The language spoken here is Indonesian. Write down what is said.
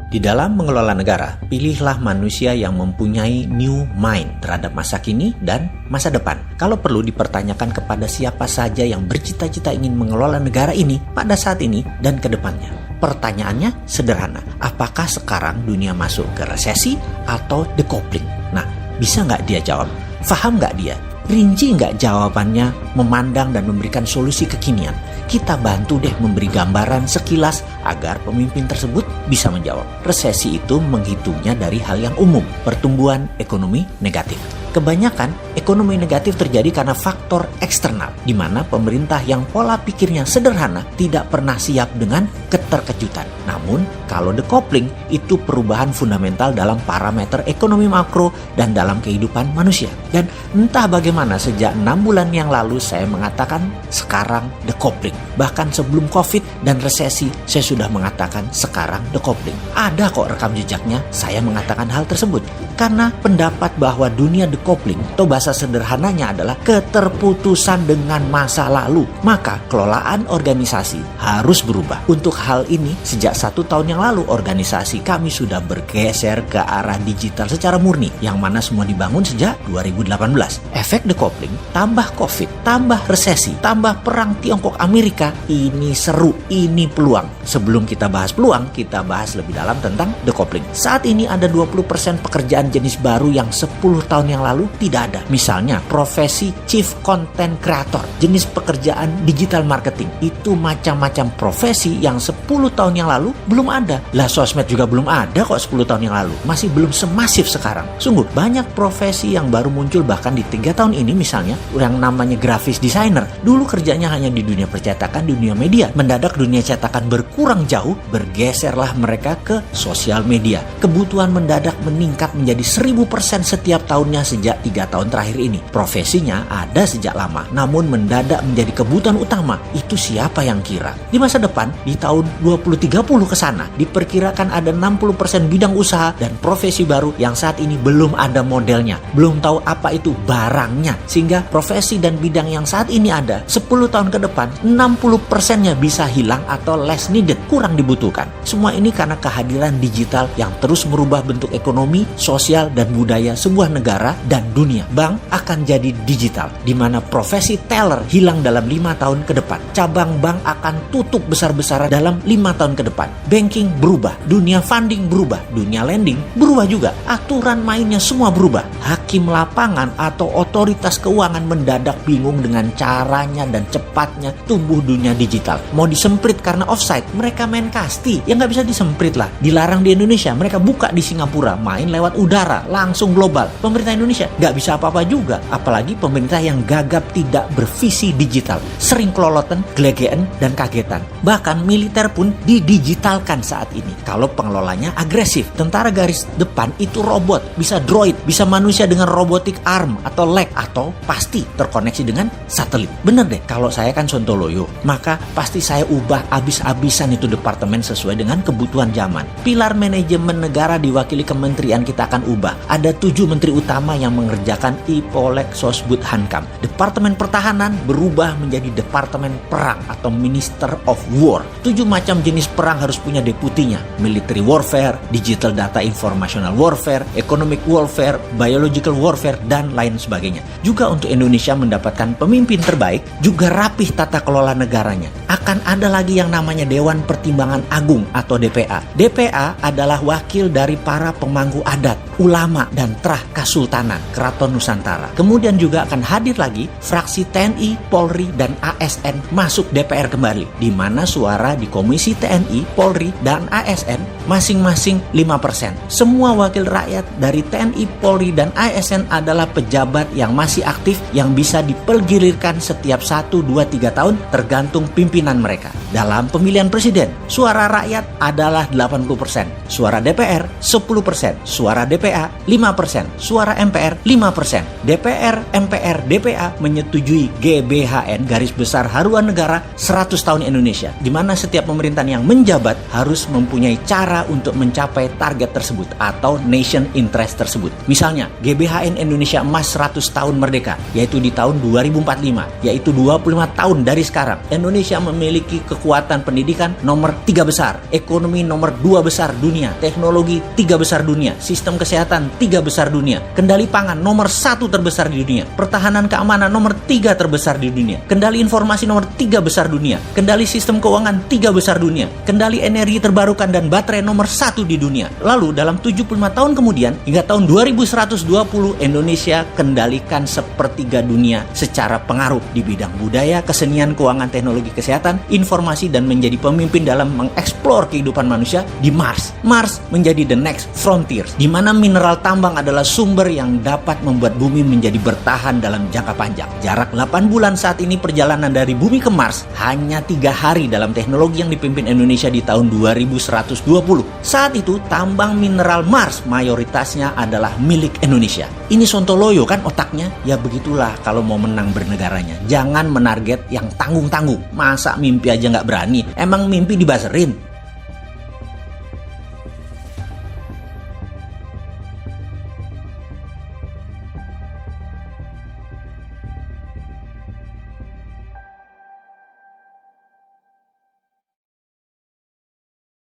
Di dalam mengelola negara, pilihlah manusia yang mempunyai new mind terhadap masa kini dan masa depan. Kalau perlu dipertanyakan kepada siapa saja yang bercita-cita ingin mengelola negara ini pada saat ini dan ke depannya. Pertanyaannya sederhana, apakah sekarang dunia masuk ke resesi atau decoupling? Nah, bisa nggak dia jawab? Faham nggak dia? Rinci nggak jawabannya, memandang dan memberikan solusi kekinian? Kita bantu deh memberi gambaran sekilas agar pemimpin tersebut bisa menjawab. Resesi itu menghitungnya dari hal yang umum, pertumbuhan ekonomi negatif. Kebanyakan ekonomi negatif terjadi karena faktor eksternal, di mana pemerintah yang pola pikirnya sederhana tidak pernah siap dengan keterkejutan. Namun, kalau decoupling itu perubahan fundamental dalam parameter ekonomi makro dan dalam kehidupan manusia. Dan entah bagaimana sejak 6 bulan yang lalu saya mengatakan sekarang decoupling. Bahkan sebelum COVID dan resesi, saya sudah mengatakan sekarang decoupling. Ada kok rekam jejaknya saya mengatakan hal tersebut. Karena pendapat bahwa dunia decoupling atau bahasa sederhananya adalah keterputusan dengan masa lalu, maka kelolaan organisasi harus berubah. Untuk hal ini, sejak 1 tahun yang lalu organisasi kami sudah bergeser ke arah digital secara murni, yang mana semua dibangun sejak 2018. Efek decoupling, tambah COVID, tambah resesi, tambah perang Tiongkok Amerika, ini seru, ini peluang. Sebelum kita bahas peluang, kita bahas lebih dalam tentang decoupling. Saat ini ada 20% pekerjaan jenis baru yang 10 tahun yang lalu tidak ada. Misalnya profesi Chief Content Creator, jenis pekerjaan digital marketing. Itu macam-macam profesi yang 10 tahun yang lalu belum ada. Lah sosmed juga belum ada kok 10 tahun yang lalu. Masih belum semasif sekarang. Sungguh banyak profesi yang baru muncul bahkan di 3 tahun ini, misalnya yang namanya graphics designer. Dulu kerjanya hanya di dunia percetakan, dunia media. Mendadak dunia cetakan berkurang jauh, bergeserlah mereka ke sosial media. Kebutuhan mendadak meningkat menjadi 1000% setiap tahunnya sejak 3 tahun terakhir ini. Profesinya ada sejak lama, namun mendadak menjadi kebutuhan utama. Itu siapa yang kira? Di masa depan, di tahun 2030 ke sana, diperkirakan ada 60% bidang usaha dan profesi baru yang saat ini belum ada modelnya. Belum tahu apa itu barangnya. Sehingga profesi dan bidang yang saat ini ada, 10 tahun ke depan, 60%-nya bisa hilang atau less needed, kurang dibutuhkan. Semua ini karena kehadiran digital yang terus merubah bentuk ekonomi, sosial, dan budaya sebuah negara dan dunia. Bank akan jadi digital, di mana profesi teller hilang dalam 5 tahun ke depan. Cabang bank akan tutup besar-besaran dalam 5 tahun ke depan. Banking berubah, dunia funding berubah, dunia lending berubah juga. Aturan mainnya semua berubah. Hakim lapangan atau otoritas keuangan mendadak bingung dengan caranya dan cepatnya tumbuh dunia digital. Mau disemprit karena offside, mereka main kasti. Ya nggak bisa disemprit lah. Dilarang di Indonesia, mereka buka di Singapura, main lewat udara, langsung global. Pemerintah Indonesia nggak bisa apa-apa juga. Apalagi pemerintah yang gagap tidak bervisi digital. Sering keloloten, gelegean, dan kagetan. Bahkan militer pun didigitalkan saat ini. Kalau pengelolanya agresif. Tentara garis depan itu robot, bisa droid, bisa manusia dengan robotic arm atau leg, atau pasti terkoneksi dengan satelit. Bener deh, kalau saya kan Sontoloyo, maka pasti saya ubah abis-abisan itu departemen sesuai dengan kebutuhan zaman. Pilar manajemen negara diwakili kementerian kita akan ubah. Ada 7 menteri utama yang mengerjakan Ipolek Sosbud Hankam. Departemen pertahanan berubah menjadi departemen perang atau Minister of War. 7 macam jenis perang harus punya deputinya. Military warfare, digital data informational warfare, economic warfare, biological warfare, dan lain sebagainya. Juga untuk Indonesia mendapatkan pemimpin terbaik, juga rapih tata kelola negaranya. Akan ada lagi yang namanya Dewan Pertimbangan Agung atau DPA. DPA adalah wakil dari para pemangku adat, ulama, dan trah Kasultanan, Keraton Nusantara. Kemudian juga akan hadir lagi fraksi TNI, Polri, dan ASN masuk DPR kembali, di mana suara di Komisi TNI, Polri, dan ASN masing-masing 5%. Semua wakil rakyat dari TNI, Polri, dan ASN adalah pejabat yang masih aktif yang bisa dipergilirkan setiap 1, 2, 3 tahun tergantung pimpinan mereka. Dalam pemilihan presiden, suara rakyat adalah 80%, suara DPR 10%, suara DPD DPA 5%, suara MPR 5%. DPR, MPR, DPA menyetujui GBHN garis besar haluan negara 100 tahun Indonesia, di mana setiap pemerintahan yang menjabat harus mempunyai cara untuk mencapai target tersebut atau nation interest tersebut. Misalnya, GBHN Indonesia Emas 100 tahun merdeka, yaitu di tahun 2045, yaitu 25 tahun dari sekarang. Indonesia memiliki kekuatan pendidikan nomor 3 besar, ekonomi nomor 2 besar dunia, teknologi 3 besar dunia, sistem kesehatan 3 besar dunia, kendali pangan nomor 1 terbesar di dunia, pertahanan keamanan nomor 3 terbesar di dunia, kendali informasi nomor 3 besar dunia, kendali sistem keuangan 3 besar dunia, kendali energi terbarukan dan baterai nomor 1 di dunia. Lalu dalam 75 tahun kemudian, hingga tahun 2120, Indonesia kendalikan sepertiga dunia secara pengaruh di bidang budaya, kesenian, keuangan, teknologi, kesehatan, informasi, dan menjadi pemimpin dalam mengeksplor kehidupan manusia di Mars. Mars menjadi the next frontier, di mana mineral tambang adalah sumber yang dapat membuat bumi menjadi bertahan dalam jangka panjang. Jarak 8 bulan saat ini perjalanan dari bumi ke Mars hanya 3 hari dalam teknologi yang dipimpin Indonesia di tahun 2120. Saat itu tambang mineral Mars mayoritasnya adalah milik Indonesia. Ini sontoloyo kan otaknya? Ya begitulah kalau mau menang bernegaranya. Jangan menarget yang tanggung-tanggung. Masa mimpi aja nggak berani? Emang mimpi dibaserin?